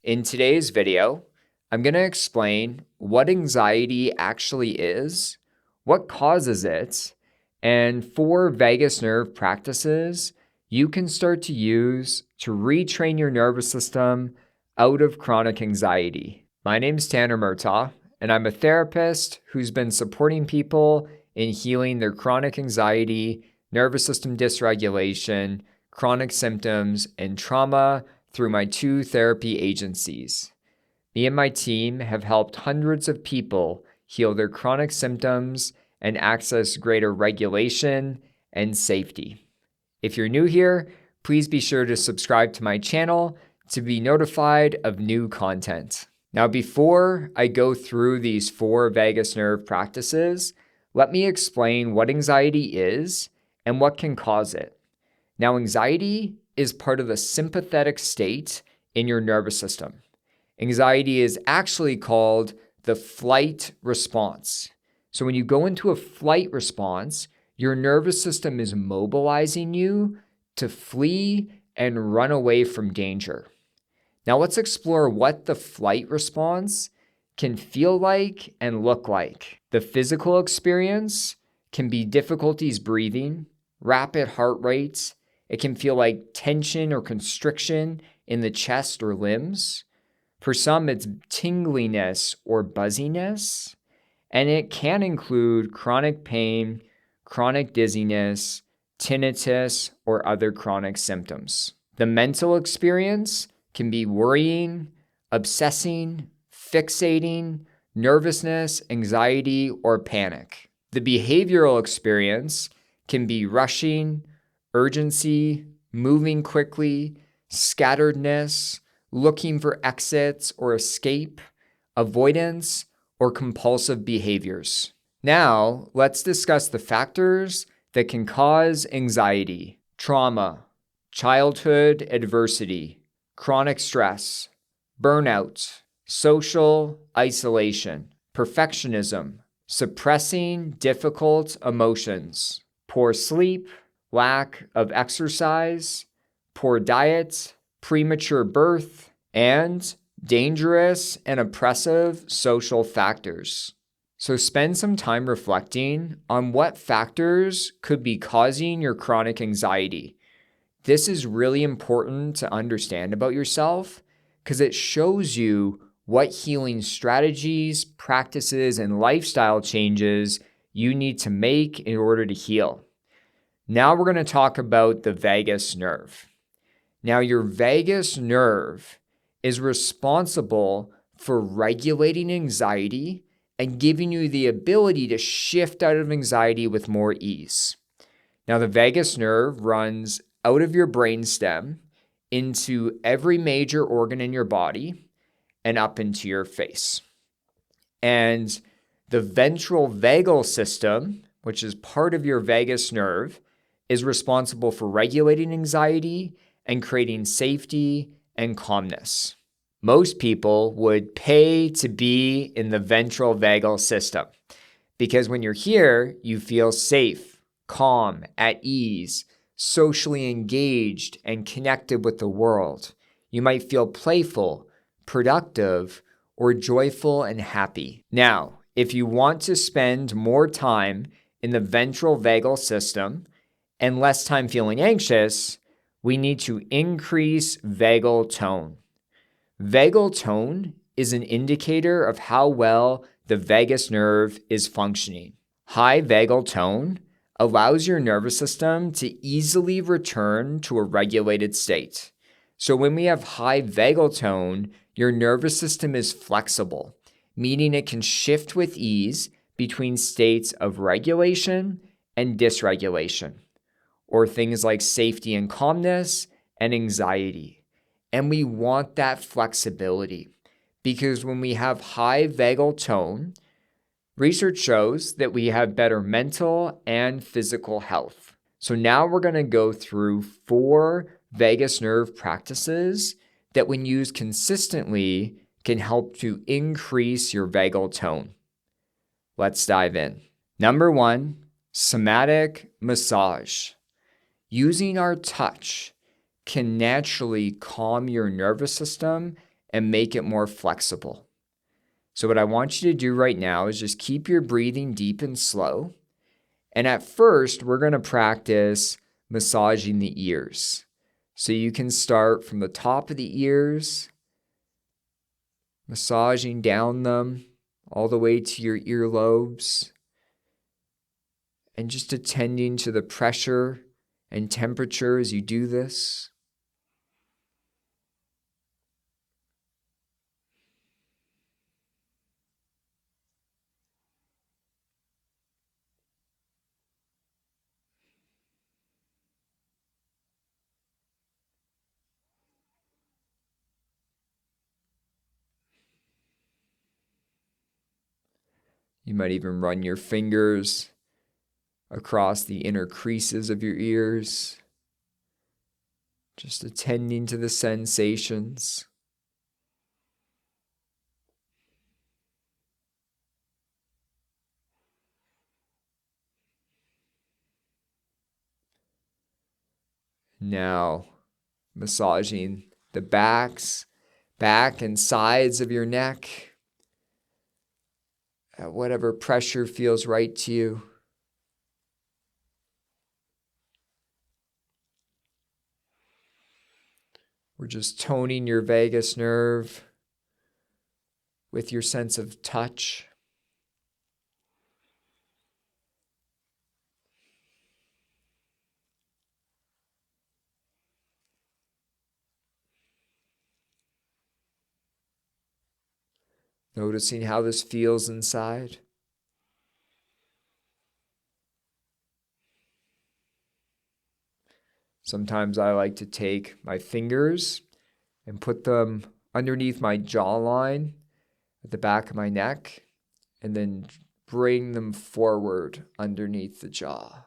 In today's video, I'm going to explain what anxiety actually is, what causes it, and 4 vagus nerve practices you can start to use to retrain your nervous system out of chronic anxiety. My name's Tanner Murtaugh, and I'm a therapist who's been supporting people in healing their chronic anxiety, nervous system dysregulation, chronic symptoms, and trauma through my 2 therapy agencies. Me and my team have helped hundreds of people heal their chronic symptoms and access greater regulation and safety. If you're new here, please be sure to subscribe to my channel to be notified of new content. Now, before I go through these 4 vagus nerve practices, let me explain what anxiety is and what can cause it. Now, anxiety is part of the sympathetic state in your nervous system. Anxiety is actually called the flight response. So when you go into a flight response, your nervous system is mobilizing you to flee and run away from danger. Now let's explore what the flight response can feel like and look like. The physical experience can be difficulties breathing, rapid heart rates. It can feel like tension or constriction in the chest or limbs. For some, it's tingliness or buzziness. And it can include chronic pain, chronic dizziness, tinnitus, or other chronic symptoms. The mental experience can be worrying, obsessing, fixating, nervousness, anxiety, or panic. The behavioral experience can be rushing, urgency, moving quickly, scatteredness, looking for exits or escape, avoidance, or compulsive behaviors. Now, let's discuss the factors that can cause anxiety: trauma, childhood adversity, chronic stress, burnout, social isolation, perfectionism, suppressing difficult emotions, poor sleep, lack of exercise, poor diet, premature birth, and dangerous and oppressive social factors. So spend some time reflecting on what factors could be causing your chronic anxiety. This is really important to understand about yourself because it shows you what healing strategies, practices, and lifestyle changes you need to make in order to heal. Now we're going to talk about the vagus nerve. Now, your vagus nerve is responsible for regulating anxiety and giving you the ability to shift out of anxiety with more ease. Now, the vagus nerve runs out of your brainstem into every major organ in your body and up into your face. And the ventral vagal system, which is part of your vagus nerve, is responsible for regulating anxiety and creating safety and calmness. Most people would pay to be in the ventral vagal system because when you're here, you feel safe, calm, at ease, socially engaged, and connected with the world. You might feel playful, productive, or joyful and happy. Now, if you want to spend more time in the ventral vagal system and less time feeling anxious, we need to increase vagal tone. Vagal tone is an indicator of how well the vagus nerve is functioning. High vagal tone allows your nervous system to easily return to a regulated state. So when we have high vagal tone, your nervous system is flexible, meaning it can shift with ease between states of regulation and dysregulation, or things like safety and calmness and anxiety. And we want that flexibility because when we have high vagal tone, research shows that we have better mental and physical health. So now we're going to go through 4 vagus nerve practices that when used consistently can help to increase your vagal tone. Let's dive in. Number 1, somatic massage. Using our touch can naturally calm your nervous system and make it more flexible. So what I want you to do right now is just keep your breathing deep and slow. And at first, we're going to practice massaging the ears. So you can start from the top of the ears, massaging down them all the way to your earlobes, and just attending to the pressure and temperature as you do this. You might even run your fingers across the inner creases of your ears, just attending to the sensations. Now, massaging the back and sides of your neck at whatever pressure feels right to you. We're just toning your vagus nerve with your sense of touch. Noticing how this feels inside. Sometimes I like to take my fingers and put them underneath my jawline at the back of my neck, and then bring them forward underneath the jaw.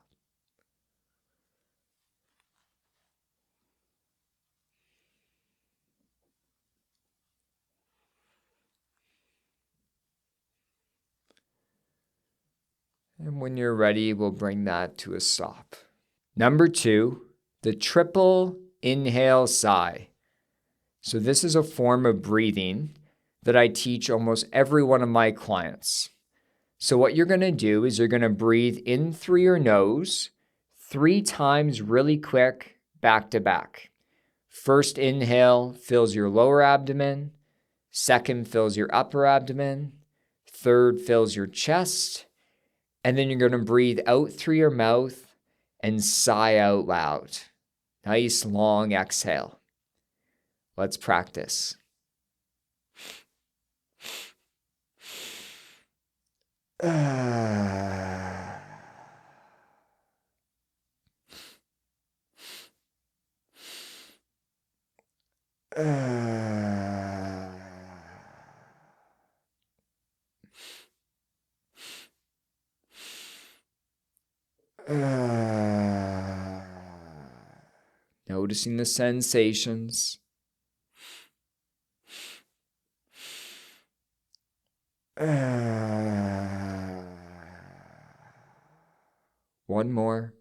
And when you're ready, we'll bring that to a stop. Number 2, the triple inhale sigh. So this is a form of breathing that I teach almost every one of my clients. So what you're going to do is you're going to breathe in through your nose 3 times really quick, back to back. First inhale fills your lower abdomen. Second fills your upper abdomen. Third fills your chest. And then you're going to breathe out through your mouth and sigh out loud. Nice long exhale. Let's practice. Noticing the sensations. One more.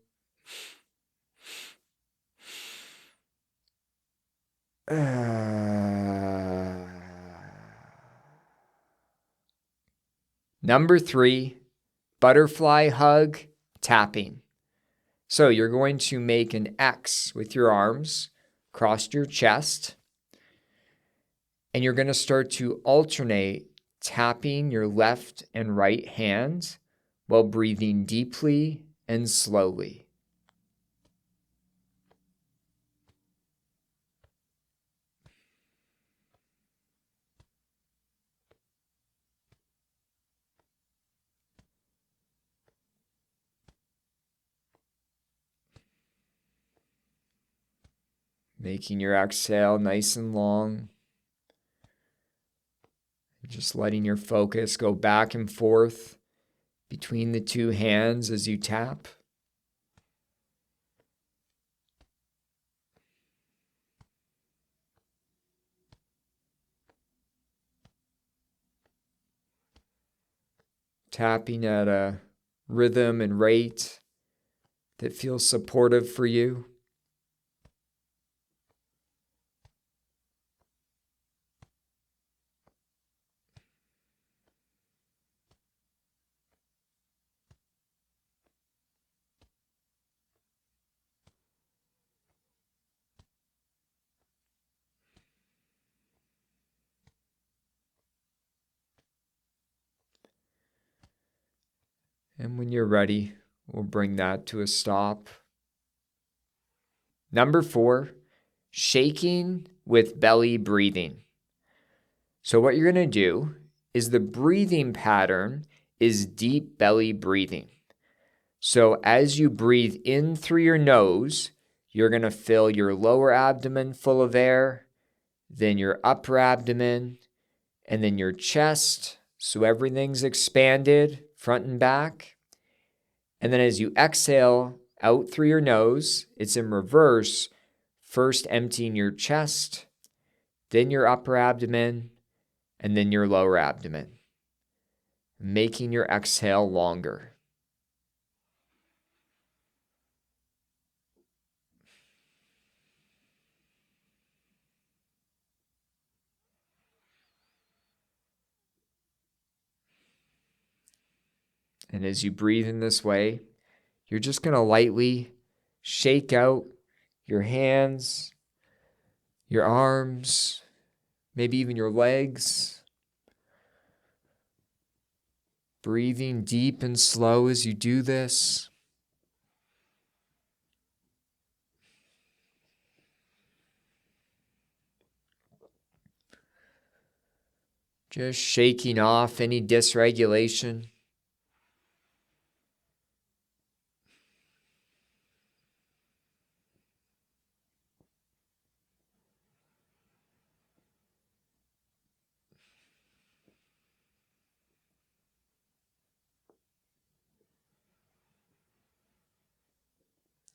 Number 3, butterfly hug tapping. So you're going to make an X with your arms across your chest, and you're going to start to alternate tapping your left and right hand while breathing deeply and slowly. Making your exhale nice and long. Just letting your focus go back and forth between the 2 hands as you tap. Tapping at a rhythm and rate that feels supportive for you. And when you're ready, we'll bring that to a stop. Number 4, shaking with belly breathing. So what you're going to do is the breathing pattern is deep belly breathing. So as you breathe in through your nose, you're going to fill your lower abdomen full of air, then your upper abdomen, and then your chest. So everything's expanded front and back. And then as you exhale out through your nose, it's in reverse, first emptying your chest, then your upper abdomen, and then your lower abdomen, making your exhale longer. And as you breathe in this way, you're just going to lightly shake out your hands, your arms, maybe even your legs. Breathing deep and slow as you do this. Just shaking off any dysregulation.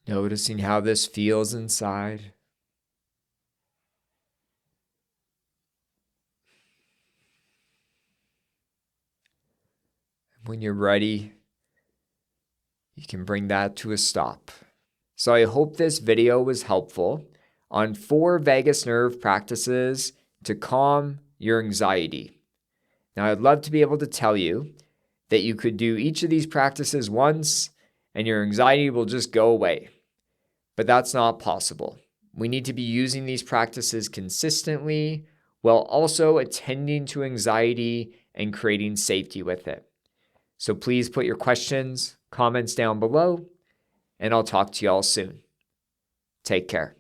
Noticing how this feels inside. When you're ready, you can bring that to a stop. So I hope this video was helpful on 4 vagus nerve practices to calm your anxiety. Now, I'd love to be able to tell you that you could do each of these practices once and your anxiety will just go away. But that's not possible. We need to be using these practices consistently while also attending to anxiety and creating safety with it. So please put your questions, comments down below, and I'll talk to you all soon. Take care.